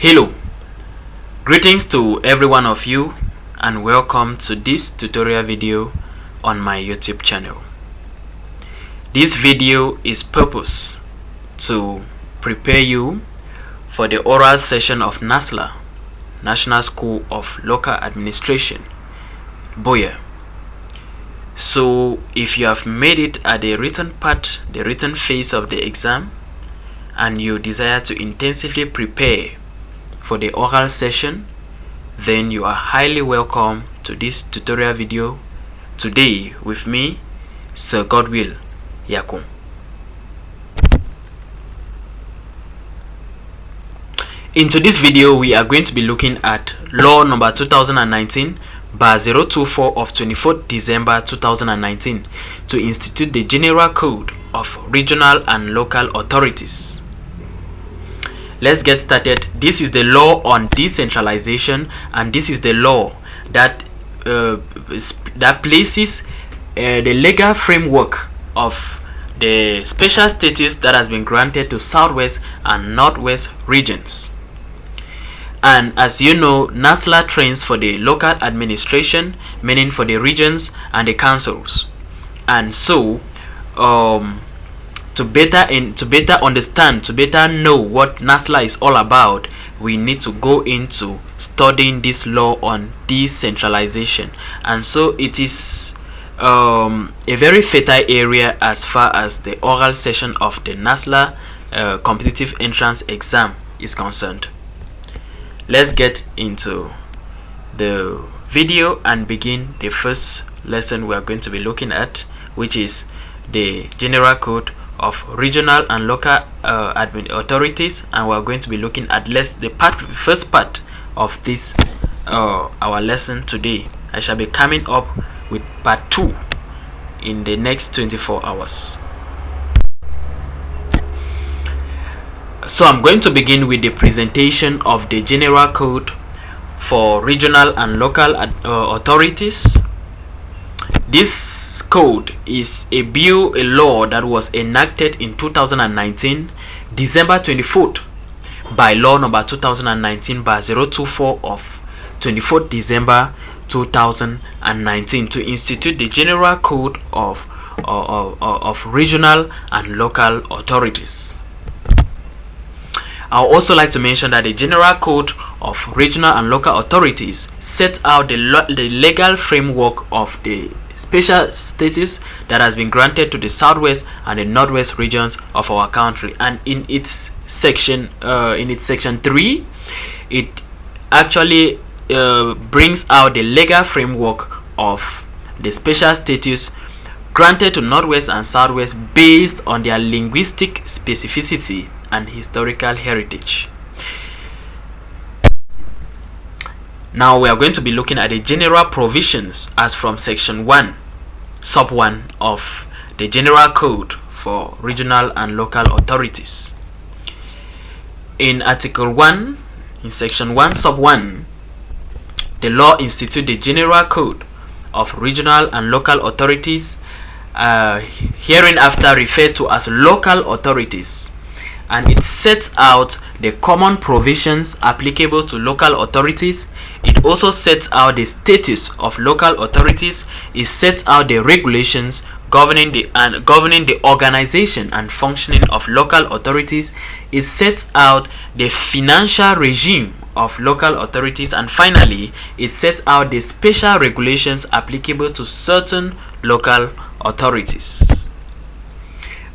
Hello, greetings to every one of you and welcome to this tutorial video on my YouTube channel. This video is purpose to prepare you for the oral session of NASLA, National School of Local Administration, Boya. So if you have made it at the written part, the written phase of the exam, and you desire to intensively prepare for the oral session, then you are highly welcome to this tutorial video today with me, Sir GODWILL, YAKUM. In today's video, we are going to be looking at Law number 2019/024 of 24th December 2019 to institute the General Code of Regional and Local Authorities. Let's get started. This is the law on decentralization, and this is the law that places the legal framework of the special status that has been granted to Southwest and Northwest regions. And as you know, NASLA trains for the local administration, meaning for the regions and the councils. And so to better understand, to better know what NASLA is all about, we need to go into studying this law on decentralization. And so it is a very fertile area as far as the oral session of the NASLA competitive entrance exam is concerned. Let's get into the video and begin the first lesson we are going to be looking at, which is the General Code of Regional and Local Authorities, and we are going to be looking at the first part of this our lesson today. I shall be coming up with part 2 in the next 24 hours. So I'm going to begin with the presentation of the General Code for Regional and Local Authorities. This code is a law that was enacted in 2019, December 24th, by law number 2019/024 of 24th December 2019 to institute the General Code of Regional and Local Authorities. I would also like to mention that the General Code of Regional and Local Authorities sets out the legal framework of the special status that has been granted to the Southwest and the Northwest regions of our country. And in its section 3, it actually brings out the legal framework of the special status granted to Northwest and Southwest based on their linguistic specificity and historical heritage. Now we are going to be looking at the general provisions as from section 1 sub 1 of the General Code for Regional and Local Authorities. In article 1, in section 1 sub 1, the law institutes the General Code of Regional and Local Authorities, hereinafter referred to as local authorities, and it sets out the common provisions applicable to local authorities. It also sets out the status of local authorities. It sets out the regulations governing the organization and functioning of local authorities. It sets out the financial regime of local authorities, and finally it sets out the special regulations applicable to certain local authorities.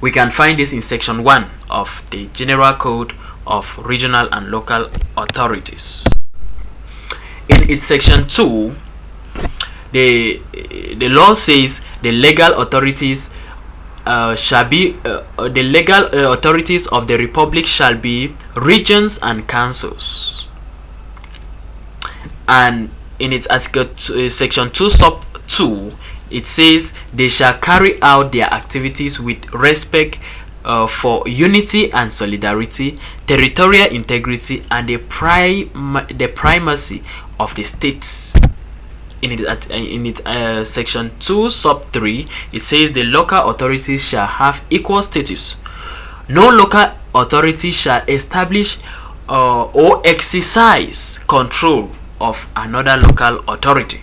We can find this in section 1 of the General Code of Regional and Local Authorities. In its section 2, the law says the legal authorities shall be the legal authorities of the Republic shall be regions and councils. And in its article section 2 sub 2, it says they shall carry out their activities with respect for unity and solidarity, territorial integrity, and the primacy of the states. In its section 2 sub 3, it says the local authorities shall have equal status. No local authority shall establish or exercise control of another local authority.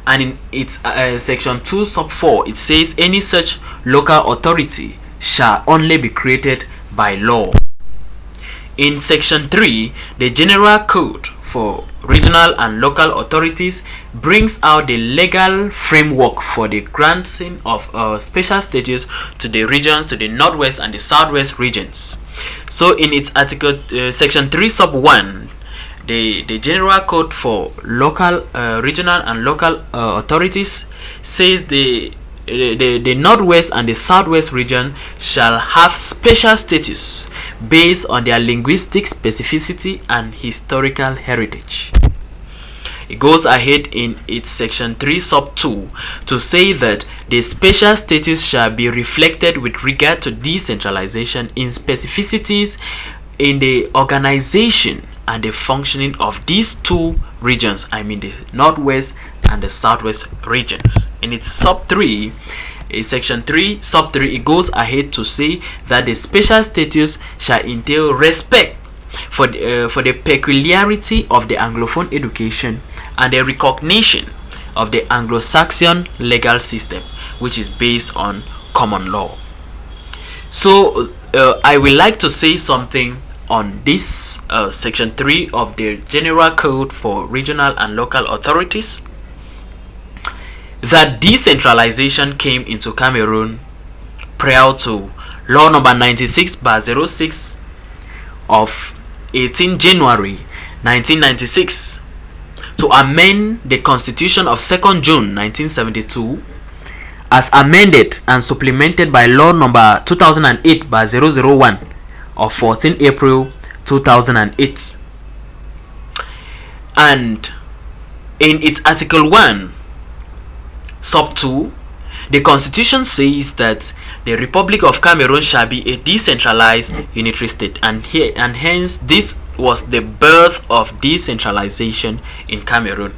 And in its section 2 sub 4, it says any such local authority shall only be created by law. In section 3, the general code for regional and local authorities brings out the legal framework for the granting of special status to the regions, to the northwest and the southwest regions. So in its article section 3 sub 1, the general code for local regional and local authorities says the northwest and the southwest region shall have special status based on their linguistic specificity and historical heritage. It goes ahead in its section 3 sub 2 to say that the special status shall be reflected with regard to decentralization in specificities in the organization and the functioning of these two regions, I mean the northwest and the southwest regions. In its sub 3, section 3 sub 3, it goes ahead to say that the special status shall entail respect for the peculiarity of the Anglophone education and the recognition of the Anglo-Saxon legal system, which is based on common law. So I would like to say something on this section 3 of the general code for regional and local authorities. That decentralization came into Cameroon prior to law number 96/06 of 18 January 1996 to amend the constitution of 2nd June 1972 as amended and supplemented by law number 2008/001 of 14 April 2008. And in its article 1 sub 2, the constitution says that the Republic of Cameroon shall be a decentralized unitary state, and hence this was the birth of decentralization in Cameroon.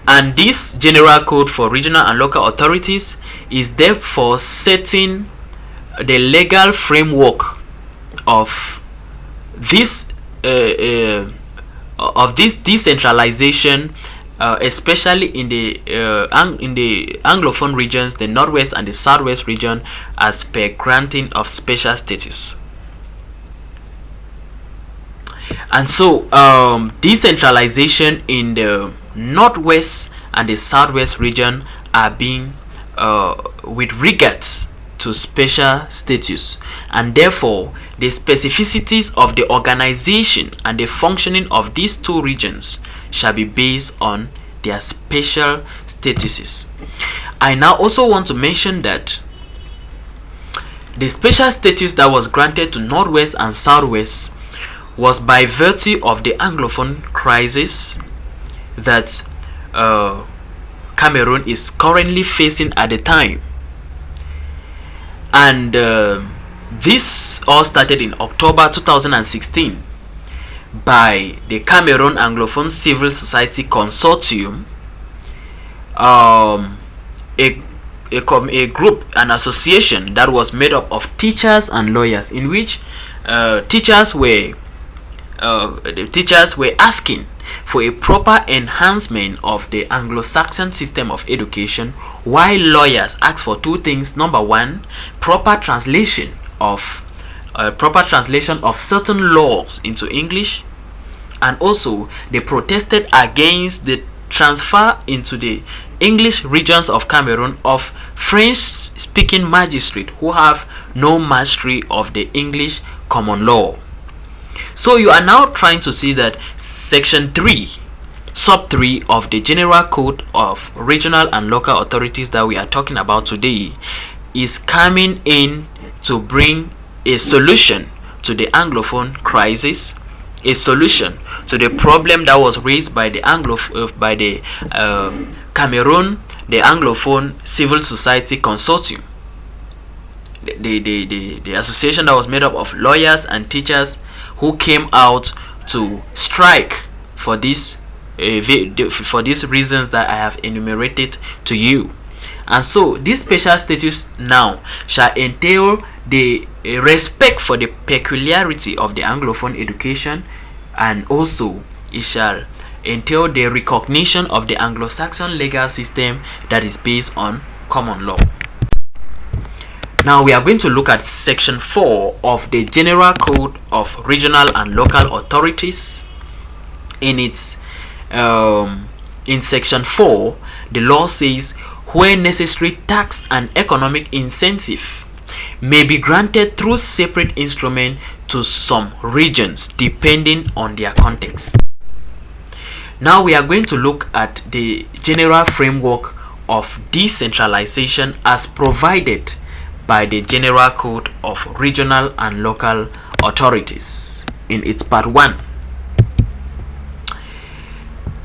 And this general code for regional and local authorities is therefore setting the legal framework of this decentralization, especially in the Anglophone regions, the northwest and the southwest region, as per granting of special status. And so decentralization in the northwest and the southwest region are being with regards to special status, and therefore the specificities of the organization and the functioning of these two regions shall be based on their special statuses. I now also want to mention that the special status that was granted to northwest and southwest was by virtue of the Anglophone crisis that Cameroon is currently facing at the time. And this all started in October 2016 by the Cameroon Anglophone Civil Society Consortium, a group, an association that was made up of teachers and lawyers, in which the teachers were asking for a proper enhancement of the Anglo-Saxon system of education, while lawyers asked for two things. Number one, proper translation of certain laws into English, and also they protested against the transfer into the English regions of Cameroon of French-speaking magistrates who have no mastery of the English common law. So you are now trying to see that section 3 sub 3 of the general code of regional and local authorities that we are talking about today is coming in to bring a solution to the Anglophone crisis, a solution to the problem that was raised by the Cameroon, the Anglophone Civil Society Consortium, the association that was made up of lawyers and teachers who came out to strike for these reasons that I have enumerated to you. And so this special status now shall entail the respect for the peculiarity of the Anglophone education, and also it shall entail the recognition of the Anglo-Saxon legal system that is based on common law. Now we are going to look at section 4 of the General Code of Regional and Local Authorities. In section 4, the law says where necessary tax and economic incentive may be granted through separate instrument to some regions depending on their context. Now we are going to look at the general framework of decentralization as provided by the General Code of Regional and Local Authorities in its part 1.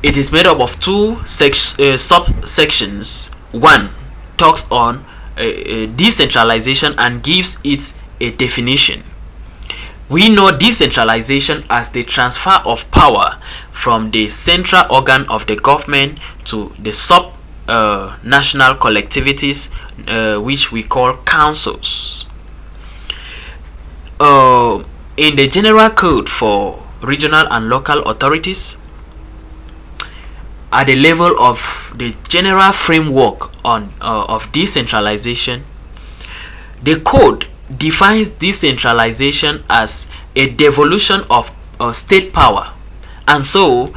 It is made up of two subsections. 1 talks on decentralization and gives it a definition. We know decentralization as the transfer of power from the central organ of the government to the sub-national collectivities, which we call councils. In the General Code for Regional and Local Authorities, at the level of the general framework of decentralization, the code defines decentralization as a devolution of state power, and so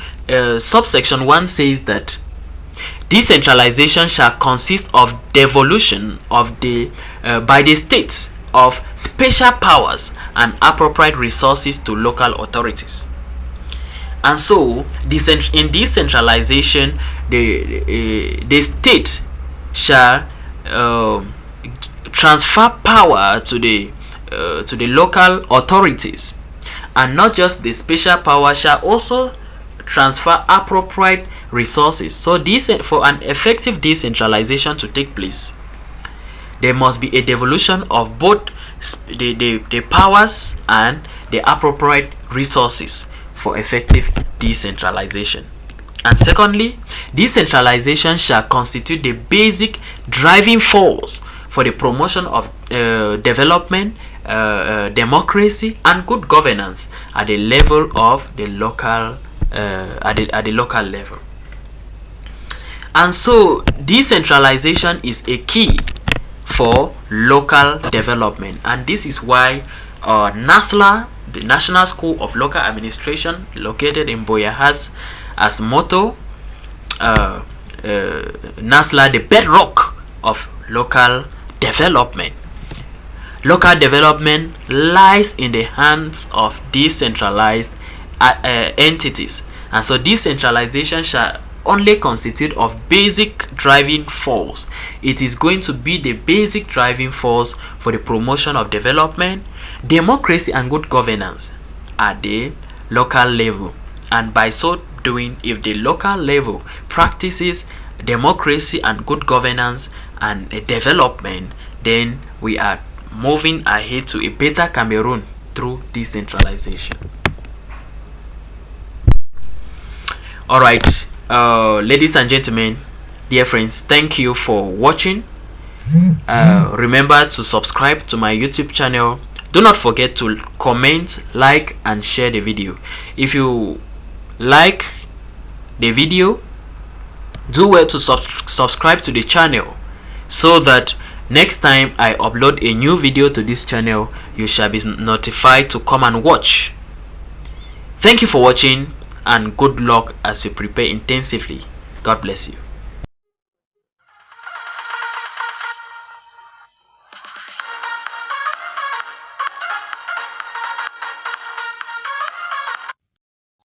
subsection 1 says that decentralization shall consist of devolution of the by the states of special powers and appropriate resources to local authorities. And so in decentralization, the state shall transfer power to the local authorities, and not just the special power, shall also transfer appropriate resources. So for an effective decentralization to take place, there must be a devolution of both the powers and the appropriate resources for effective decentralization. And secondly, decentralization shall constitute the basic driving force for the promotion of development, democracy, and good governance at the level of the local at the local level. And so decentralization is a key for local development, and this is why NASLA, the National School of Local Administration, located in Boya, has as motto NASLA, the bedrock of local development. Local development lies in the hands of decentralized entities, and so decentralization shall only constitute of basic driving force. It is going to be the basic driving force for the promotion of development, democracy, and good governance at the local level. And by so doing, if the local level practices democracy and good governance and development, then we are moving ahead to a better Cameroon through decentralization. All right, ladies and gentlemen, dear friends, thank you for watching. Remember to subscribe to my YouTube channel. Do not forget to comment, like, and share the video. If you like the video, do well to subscribe to the channel, so that next time I upload a new video to this channel, you shall be notified to come and watch. Thank you for watching, and good luck as you prepare intensively. God bless you.